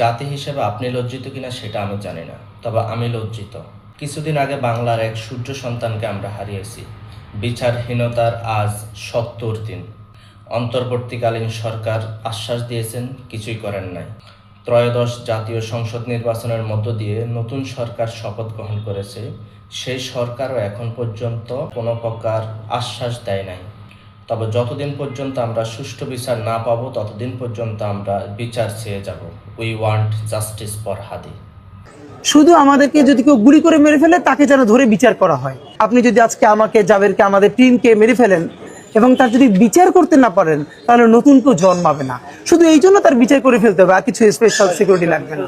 জাতি হিসেবে আপনি লজ্জিত কিনা সেটা আমি জানি না, তবে আমি লজ্জিত। কিছুদিন আগে বাংলার এক সূর্য সন্তানকে আমরা হারিয়েছি। বিচারহীনতার আজ ৭০ দিন। অন্তর্বর্তীকালীন সরকার আশ্বাস দিয়েছেন, কিছুই করেন নাই। ত্রয়োদশ জাতীয় সংসদ নির্বাচনের মধ্য দিয়ে নতুন সরকার শপথ গ্রহণ করেছে। সেই সরকারও এখন পর্যন্ত কোনো প্রকার আশ্বাস দেয় নাই। তবে যতদিন পর্যন্ত আমরা সুষ্ঠু বিচার না পাবো ততদিন পর্যন্ত আমরা বিচার চেয়ে যাব। উই ওয়ান্ট জাস্টিস ফর হাদি। শুধু আমাদেরকে যদি কেউ গুলি করে মেরে ফেলে তাকে যেন ধরে বিচার করা হয়। আপনি যদি আজকে আমাকে, জাবেরকে, আমাদের টিমকে মেরে ফেলেন এবং তার যদি বিচার করতে না পারেন তাহলে নতুন কেউ জন্মাবে না। শুধু এই জন্য তার বিচার করে ফেলতে হবে, আর কিছু স্পেশাল সিকিউরিটি লাগবে না।